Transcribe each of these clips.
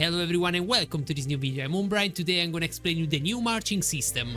Hello everyone and welcome to this new video. I'm Umbra and today I'm gonna explain you the new marching system.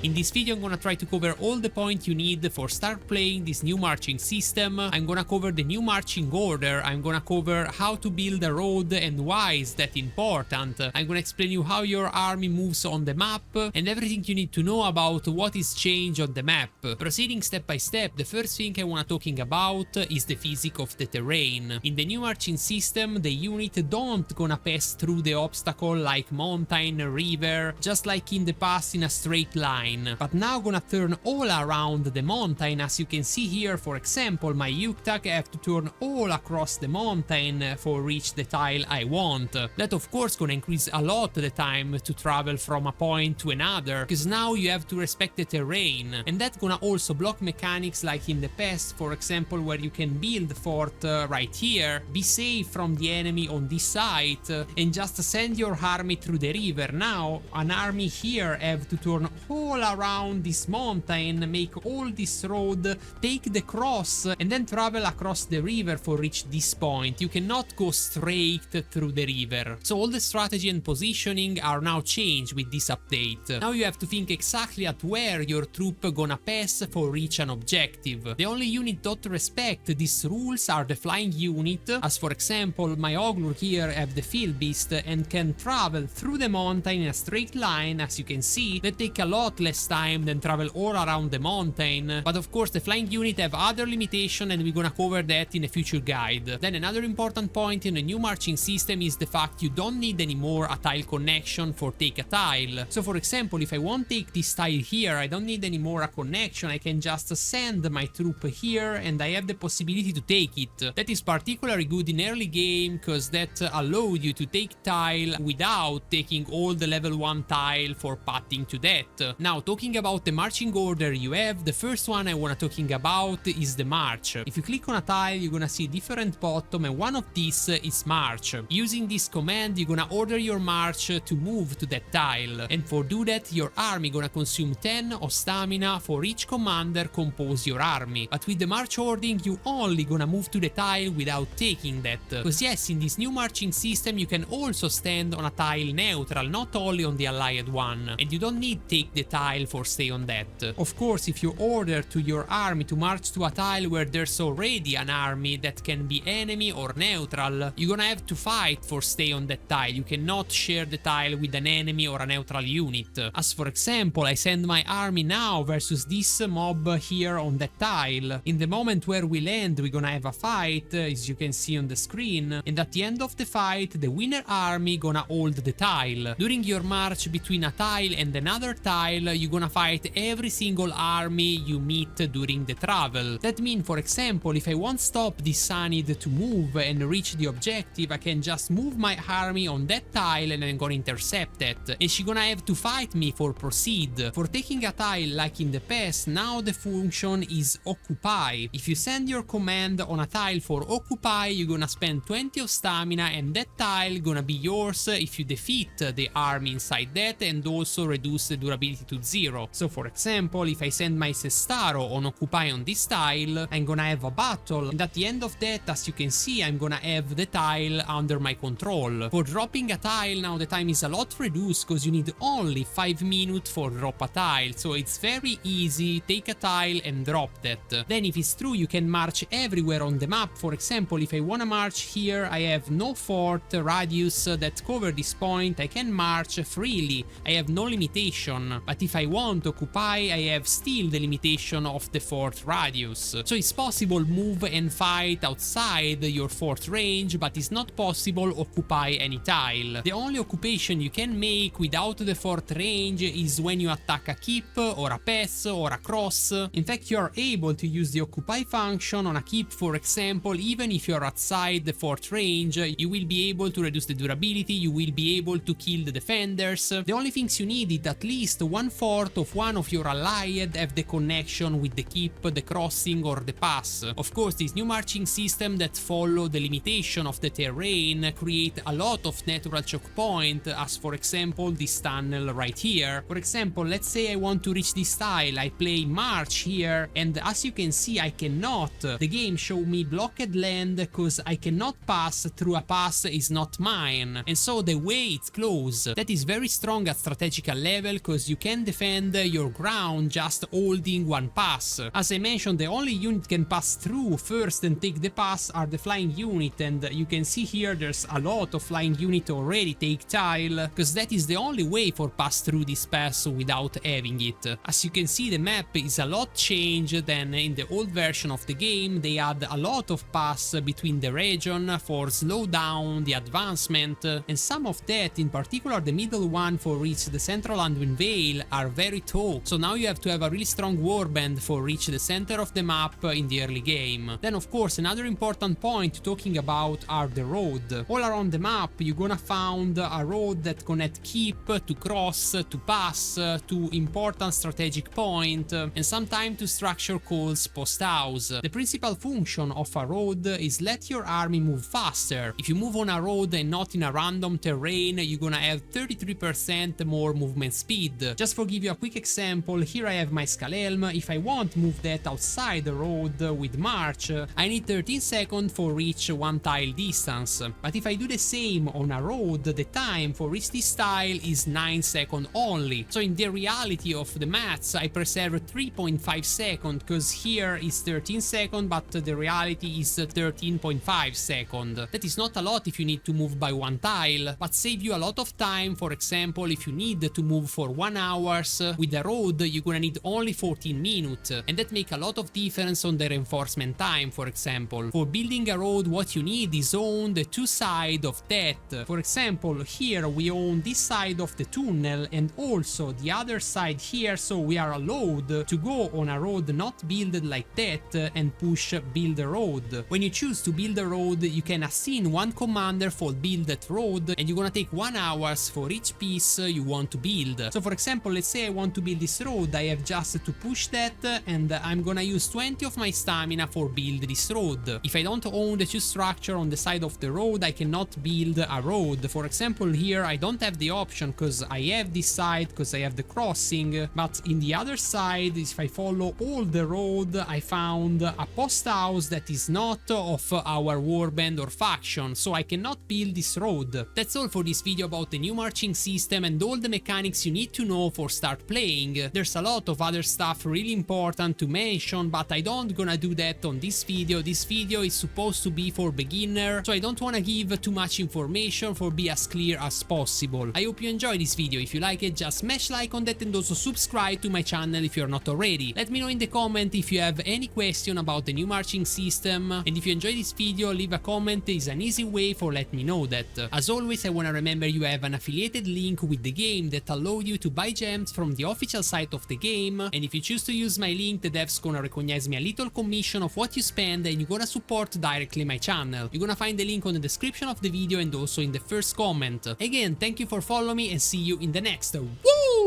In this video I'm gonna try to cover all the points you need for start playing this new marching system. I'm gonna cover the new marching order, I'm gonna cover how to build a road and why is that important. I'm gonna explain you how your army moves on the map and everything you need to know about what is changed on the map. Proceeding step by step, the first thing I wanna talking about is the physics of the terrain. In the new marching system, the unit don't gonna pass through the obstacle like mountain, river, just like in the past in a straight line. But now gonna turn all around the mountain. As you can see here, for example, my Yuktak have to turn all across the mountain for reach the tile I want. That of course gonna increase a lot the time to travel from a point to another, because now you have to respect the terrain, and that's gonna also block mechanics like in the past, for example, where you can build fort right here, be safe from the enemy on this side, and just send your army through the river. Now an army here have to turn all around this mountain, make all this road, take the cross, and then travel across the river for reach this point. You cannot go straight through the river. So all the strategy and positioning are now changed with this update. Now you have to think exactly at where your troop gonna pass for reach an objective. The only unit that respect these rules are the flying unit, as for example my Oglur here have the field beast and can travel through the mountain in a straight line. As you can see, they take a lot less time than travel all around the mountain, but of course the flying unit have other limitation and we're gonna cover that in a future guide. Then another important point in the new marching system is the fact you don't need anymore a tile connection for take a tile. So for example, if I want to take this tile here, I don't need anymore a connection, I can just send my troop here and I have the possibility to take it. That is particularly good in early game because that allows you to take tile without taking all the level 1 tile for pathing to that. Now talking about the marching order you have, the first one I wanna talking about is the march. If you click on a tile, you're gonna see different bottom and one of these is march. Using this command, you're gonna order your march to move to that tile, and for do that your army gonna consume 10 of stamina for each commander compose your army. But with the march ordering, you only gonna move to the tile without taking that, because yes, in this new marching system you can also stand on a tile neutral, not only on the allied one, and you don't need take the tile for stay on that. Of course, if you order to your army to march to a tile where there's already an army that can be enemy or neutral, you're gonna have to fight for stay on that tile. You cannot share the tile with an enemy or a neutral unit. As for example, I send my army now versus this mob here on that tile. In the moment where we land, we're gonna have a fight, as you can see on the screen, and at the end of the fight, the winner army gonna hold the tile. During your march between a tile and another tile, you're gonna fight every single army you meet during the travel. That means, for example, if I want stop this Sanid to move and reach the objective, I can just move my army on that tile and I'm gonna intercept it, and she gonna have to fight me for proceed. For taking a tile like in the past, now the function is occupy. If you send your command on a tile for occupy, you're gonna spend 20 of stamina and that tile gonna be yours if you defeat the army inside that and also reduce the durability to 0. So for example, if I send my Sestaro on occupy on this tile, I'm gonna have a battle, and at the end of that, as you can see, I'm gonna have the tile under my control. For dropping a tile, now the time is a lot reduced because you need only 5 minutes for drop a tile, so it's very easy, take a tile and drop that. Then if it's true, you can march everywhere on the map. For example, if I wanna march here, I have no fort radius that cover this point, I can march freely, I have no limitation. But if I want to occupy, I have still the limitation of the fort radius. So it's possible move and fight outside your fort range, but it's not possible occupy any tile. The only occupation you can make without the fort range is when you attack a keep or a pass or a cross. In fact, you are able to use the occupy function on a keep, for example, even if you're outside the fort range, you will be able to reduce the durability, you will be able to kill the defenders. The only things you need is at least one effort of one of your allied have the connection with the keep, the crossing or the pass. Of course, this new marching system that follow the limitation of the terrain create a lot of natural choke point, as for example this tunnel right here. For example, let's say I want to reach this tile, I play march here, and as you can see I cannot. The game show me blocked land because I cannot pass through a pass is not mine, and so the way it's closed. That is very strong at strategical level because you can defend your ground just holding one pass. As I mentioned, the only unit can pass through first and take the pass are the flying unit, and you can see here there's a lot of flying unit already take tile, because that is the only way for pass through this pass without having it. As you can see, the map is a lot changed than in the old version of the game. They add a lot of pass between the region for slow down the advancement, and some of that, in particular the middle one for reach the central Anduin Vale, are very tall, so now you have to have a really strong warband for reach the center of the map in the early game. Then of course another important point talking about are the road. All around the map you're gonna find a road that connect keep to cross to pass to important strategic point, and sometimes to structure calls post house. The principal function of a road is let your army move faster. If you move on a road and not in a random terrain, you're gonna have 33% more movement speed. Just for give you a quick example, here I have my Skullhelm. If I want to move that outside the road with march, I need 13 seconds for reach one tile distance. But if I do the same on a road, the time for reach this tile is 9 seconds only. So in the reality of the maths, I preserve 3.5 seconds because here is 13 seconds, but the reality is 13.5 seconds. That is not a lot if you need to move by one tile, but save you a lot of time. For example, if you need to move for 1 hour with the road, you're gonna need only 14 minutes, and that make a lot of difference on the reinforcement time. For example, for building a road, what you need is own the two sides of that. For example, here we own this side of the tunnel and also the other side here, so we are allowed to go on a road not built like that and push build a road. When you choose to build a road, you can assign one commander for build that road, and you're gonna take 1 hour for each piece you want to build. So for example, let's say I want to build this road, I have just to push that, and I'm gonna use 20 of my stamina for build this road. If I don't own the two structure on the side of the road, I cannot build a road. For example, here I don't have the option because I have this side because I have the crossing, but in the other side, if I follow all the road, I found a post house that is not of our warband or faction, so I cannot build this road. That's all for this video about the new marching system and all the mechanics you need to know for start playing. There's a lot of other stuff really important to mention, but I don't gonna do that on this video. This video is supposed to be for beginner, so I don't wanna give too much information for be as clear as possible. I hope you enjoyed this video. If you like it, just smash like on that and also subscribe to my channel if you're not already. Let me know in the comment if you have any question about the new marching system, and if you enjoyed this video, leave a comment. Is an easy way for let me know that. As always, I wanna remember you have an affiliated link with the game that allow you to buy gems from the official site of the game, and if you choose to use my link, the devs gonna recognize me a little commission of what you spend, and you're gonna support directly my channel. You're gonna find the link on the description of the video and also in the first comment. Again, thank you for following me and see you in the next. Woo!